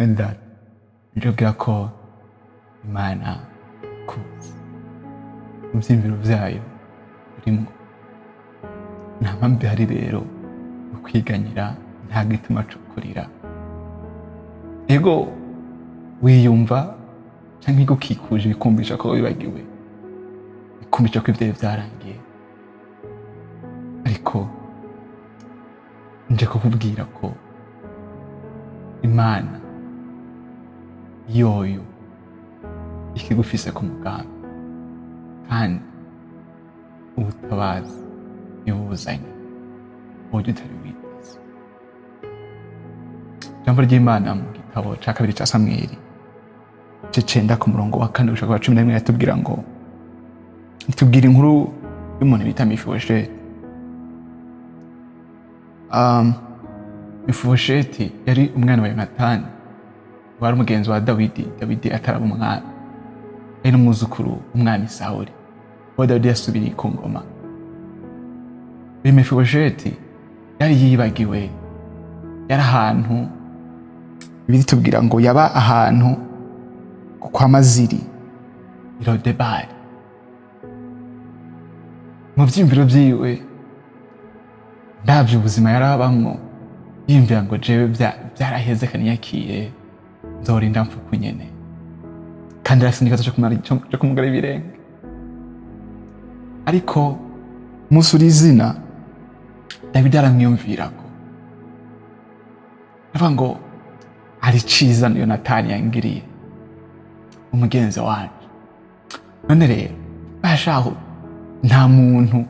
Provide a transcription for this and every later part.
and that njobwira ko Imana kuzi mu byiyumviro byayo urimo nta mpamvu ihari rero yo kwiganyira nta gituma cyo kurira. Ego wiyumva cyangwa igukikuje bikumvisha ko wibagiwe, bikumvisha ko ibyo byarangiye, ariko nje kukubwira ko Imana yoyo ikigufise ku mugambi kandi ubutabazi nibuzanye uburyo utari witeze. Ijambo ry'Imana mu gitabo cya 2 cya Samweli cecenda ku murongo wa 4 gushaka 11 yatubwira ngo itubwira inkuru y'umuntu bita Mefibosheti. Mefibosheti yari umwana wa Yonatani wari umugenzi wa Dawidi ataraba umwami, yari n'umuzukuru w'umwami Sawuli wa Dawidi yasubiriye ku ngoma. Mefibosheti yari yibagiwe, yari ahantu bitubwira ngo yaba ahantu kwa Maziri Irodebari. Mu byimviro byiwe ndabyo ubuzima yarabamwo, yimvira ngo jewe byaraheze kanyakiye nzorinda mfuku nyene, kandi arasindikaza cyo kumugara ibirenge. Ariko musuri izina David aramwiyumvirako avuga ngo ari ciza Yonatani yangiriye umugenzi wanje. None rero bashaho nta muntu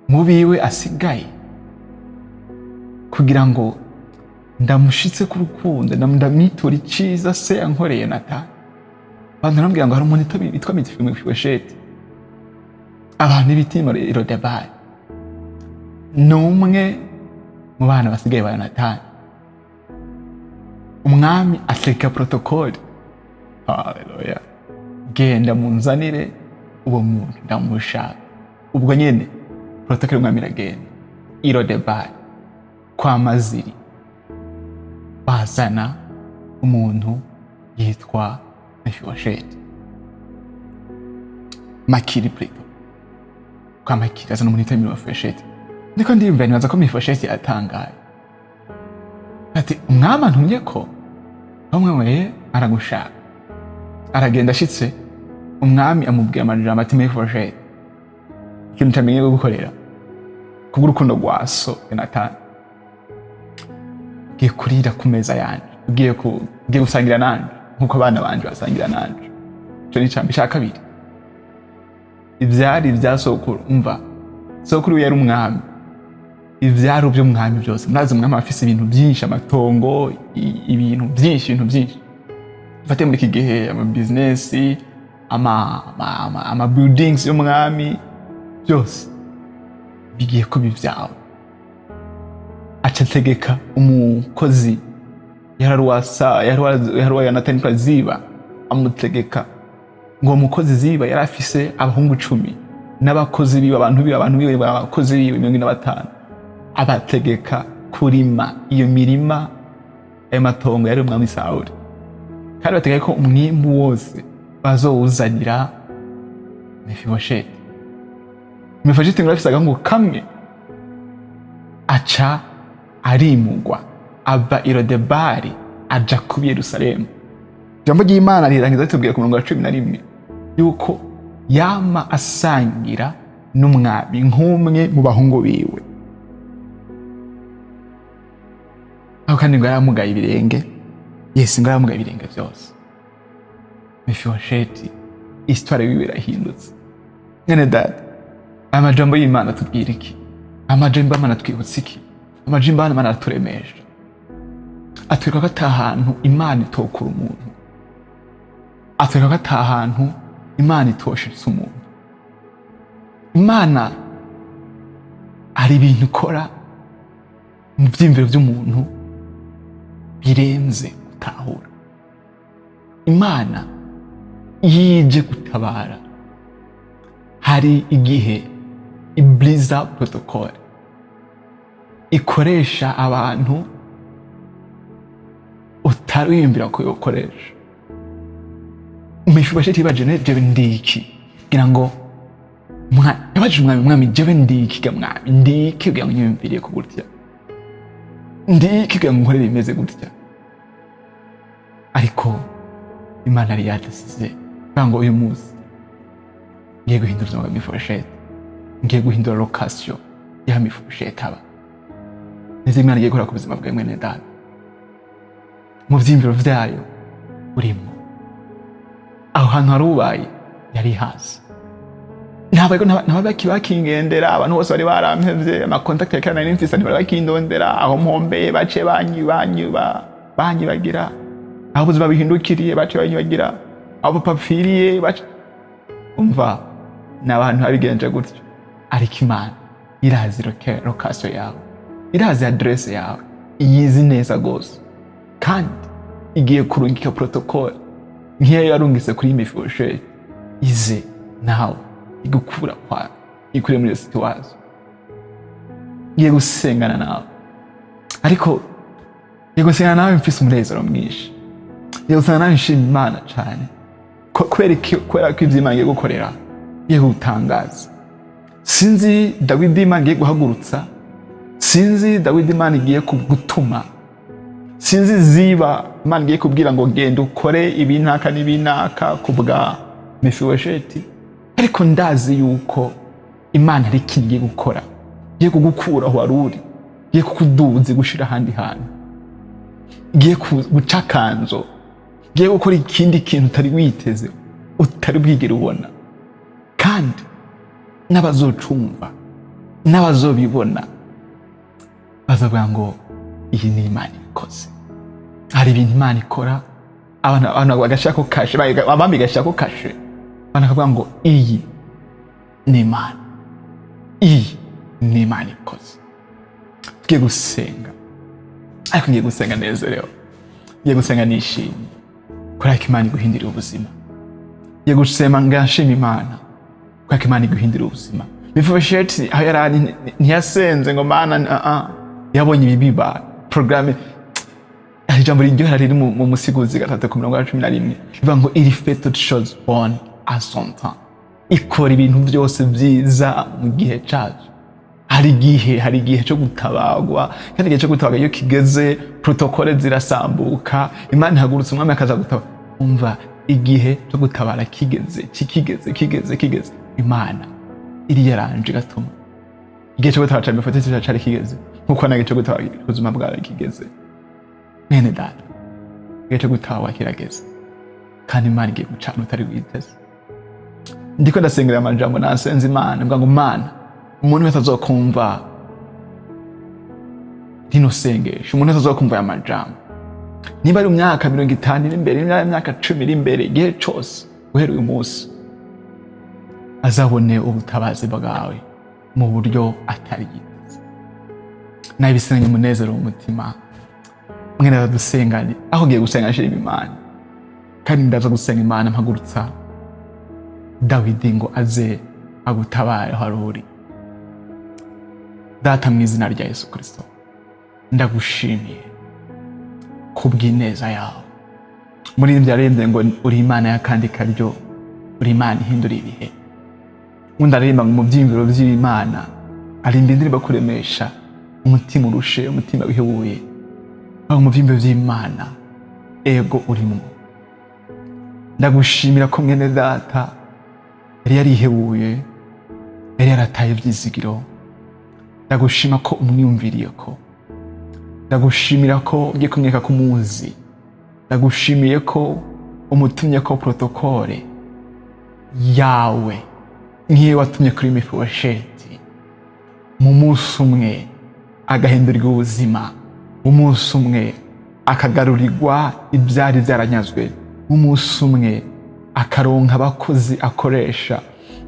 mubiwe asigaye kugira ngo ndamushitse ku rukundo ndamwitura iciza se yankoreye Yonatani. Abantu nambwira ngo hari umuntu witwa Mefibosheti, abantu bitima Irodebari, n'umwe mu bana basigaye ba Yonatani. Umwami ategeka protokoli, haleluya, genda munzanire uwo muntu ndamushaka. Ubwo nyene protokoli umwami iragenda Irodebari kwa Maziri, bazana umuntu yitwa Mefibosheti. Makiri Preto kwa Makiri azana umuntu yitwa Mefibosheti. Niko ndimva nibaza ko Mefibosheti atangaye ati umwami antumye ko bamwe aragushaka. Aragenda ashitse umwami amubwira amajambo ati Mefibosheti, ikintu cyamenye gukorera kubw'urukundo rwa so Yonatani, ugiye kurira ku meza yanje, ugiye gusangira nanje nkuko abana banje basangira nanje. Cyo ni cyambi cya kabiri. Ivyari bya sokuru, umva sokuru yari umwami, ivyaro byo mwami byose murazi umwami afise ibintu byinshi, amatongo, ibintu byinshi fate muri kigihe ama business, ama buildings y'umwami byose bigiye ko bivyawe. Acategeka umukozi yarwa Yonatani kwa Ziba, amutegeka ngo umukozi Ziba yari afise abahungu 10 n'abakozi biwe, abantu biwe abakozi biwe 25. Abategeka kurima iyo mirima ayo matongo yari umwami Sawuli, kandi bategeka ko umwimbu wose bazowuzanira Mefibosheti. Mefibosheti ngo afisaga ngo kamwe, aca arimugwa ava Irodebari aja ku Yerusalemu. Ijambo ry'Imana rirangiza ritubwira ku murongo wa 11 yuko yama asangira n'umwami nk'umwe mu bahungu biwe. Aho kandi ngo yaramugaye ibirenge, Yesu ngo yaramugaye ibirenge byose. Mefibosheti histoire yiwe irahindutse. Mwene data, amajambo y'Imana tubwira iki? Amajambo y'Imana twibutsa iki? Amajambo y'Imana aturemesha, atwereka ko atahantu Imana itokura umuntu, atwereka ko atahantu Imana itoshitse umuntu. Imana ari ibintu ikora mu byimviro by'umuntu birenze gutahura. Imana yije gutabara, hari igihe ibliza protocol ikoresha abantu utariyumvira ko yokoresha. Mefiboshethi yibajije jewe ndiki kugira ngo yabajije umwami jewe ndiki ga mwami ndiki kugira ngo nyumviriye ko gutya ndiki kugira ngo nkorere imeze gutya. Ariko Imana yari yadasize ngo uyu munsi ngiye guhindura ubuzima bwa Mefiboshethi, ngiye guhindura location ya Mefiboshethi aba. Nizi Imana igiye gukora ku buzima bwawe mwene data, mu vyimviro vyayo urimo. Aho hantu harubaye yari hasi, ntabwo bakingendera, abantu bose bari barampevye, amakontakti ya kana n'imfisa ntibari bakindondera, aho mpombeye bace banyibagira, aho ubuzima bihindukiriye bace banyibagira, aho papapfiriye bace. Umva, n'abantu babigenje gutyo. Ariko Imana irazi location yawe, irazi adresse yawe, iyizi neza gose, kandi igiye kurungika protocol nk'iyo yarungise kuri Mefiboshethi, ize nawe igukura kwa ikure muri situation, igiye gusengana nawe. Ariko igiye gusengana nawe mfise umunezero mwinshi, igiye gusengana nawe nshima Imana cane kubera ko ivyo Imana igiye gukorera igiye gutangaza. Sinzi Dawidi Imana igiye guhagurutsa, sinzi Dawidi Imana igiye gutuma, sinzi Ziba Imana igiye kubwira ngo genda ukore ibinaka n'ibinaka kubwa Mefiboshethi. Ariko ndazi yuko Imana ari ikintu igiye gukora, igiye kugukura aho wari uri, igiye kukuduza gushira ahandi hantu, igiye guca kanzo, igiye gukora ikindi kintu utari witeze, utari bwigere ubona. Kandi n'abazocumva n'abazobibona bazavuga ngo iyi ni Imana ikoze. Hari ibintu Imana ikora, abantu bagashaka kashe, abami gashaka kashe, bakavuga ngo iyi ni Imana, iyi ni Imana ikoze. Tugiye gusenga, ariko ngiye gusenga nezerewe, ngiye gusenga nishimye kubera ko Imana iguhindurira ubuzima. Ngiye gusema ngashima Imana kubera ko Imana iguhindurira ubuzima. Mefiboshethi aho yarari ntiyasenze ngo Mana yabonye ibibiba programme. Ijambo riryohera riri mu Musiguzi 3:11 bivuga ngo il fait toutes choses bonnes à son temps. Ikora ibintu byose byiza mu gihe cyacu. Hari igihe cyo gutabagwa, kandi igihe cyo gutabagwa iyo kigeze protocole zirasambuka, Imana ihagurutsa umwami akaza gutaba. Umva, igihe cyo gutabara kigeze, Imana iri yaranje gatuma igihe cyo gutabara Mefiboshethi cyari kigeze, nkuko nage cyo gutabara ubuzima bwawe kigeze. Mwene data, igihe cyo gutabara kirageze, kandi Imana igiye gucana utari witeze. Ndiko ndasengera amajambo nasenze Imana, mvuga ngo Mana, umuntu wese azokumva rino sengesho, umuntu wese azokumva aya majambo, niba ari imyaka 50 iri imbere, imyaka 10 iri imbere, igihe cyose guhera uyu munsi azabone ubutabazi bwawe mu buryo atari yiteze. Nabisenganye umunezero mu mutima. Mwene dusengane, aho ngiye gusenga nshima Imana, kandi ndaza gusenga Imana mpagurutsa Dawidi ngo aze agutabare aho uri. Data, mu izina rya Yesu Kristo, ndagushimiye kubw'ineza yawe. Muri ibyo yarembye ngo uri Imana y'akandi karyo, uri Imana ihindura ibihe. Ndaremba mu byimviro by'Imana, ari indirimbo kuremesha umutima urushe, umutima wihebuye. Aho mu byimviro by'Imana ego urimo. Ndagushimira ko mwene data yari yarihebuye, yari yarataye ibyizigiro. Ndagushima ko umwiyumviriye ko, ndagushimira ko ugiye kumwereka ko umuzi, ndagushimiye ko umutumye ko protokole yawe nk'iyo watumye kuri Mefiboshethi, mu munsi umwe agahindurirwa ubuzima, mu munsi umwe akagarurirwa ibyari byaranyazwe, mu munsi umwe akaronka abakozi akoresha,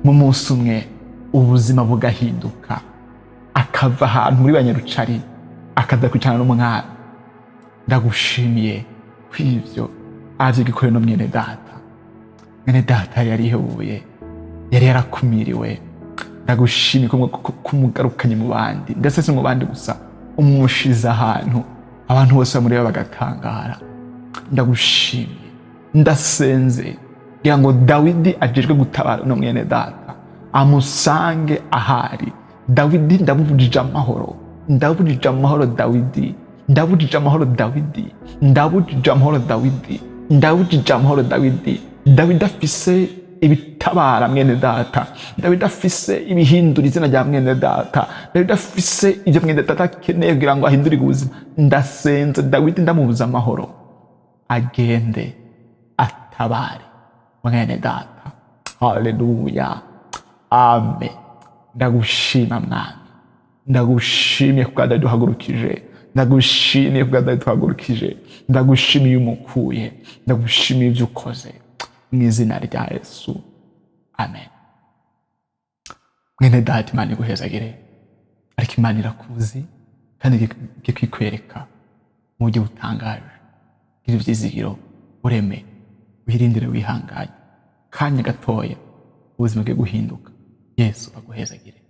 mu munsi umwe ubuzima bugahinduka, akava ahantu muri banyarucari akaza kwicarana n'umwami. Ndagushimiye kw'ivyo avyigikorera no mwene data. Mwene data yarihebuye, yari yarakumiriwe. Ndagushimiye kumugarukanye mu bandi, ndetse si mu bandi gusa, umushize ahantu abantu bose bamureba bagatangara. ndagushimiye ndasenze kugira ngo Dawidi ajejwe gutabara no mwene data amusange ahari. Dawidi ndabujije amahoro, ndabujije amahoro Dawidi, ndabujije amahoro Dawidi, ndabujije amahoro Dawidi, ndabujije amahoro Dawidi. Dawidi afise ibitabara mwene data, Dawidi afise ibihindura izina rya mwene data, Dawidi afise ibyo mwene data akeneye kugira ngo ahindure ubuzima. Ndasenze Dawidi ndamubuza amahoro, agende atabare mwene data. Haleluya, amen. Ndagushima mwami, ndagushimiye kuko duhagurukije, ndagushimiye kuko duhagurukije, ndagushimiye umukuye, ndagushimiye ibyo ukoze mu izina rya Yesu, amen. Mwene data, Imana iguhezagire, ariko Imana irakuzi kandi igiye kwikwereka mu buryo butangaje. Gira ivyizigiro, ureme, wirindire, wihanganye, kanya gatoya ubuzima bwe guhinduka. Yesu aguhezagire.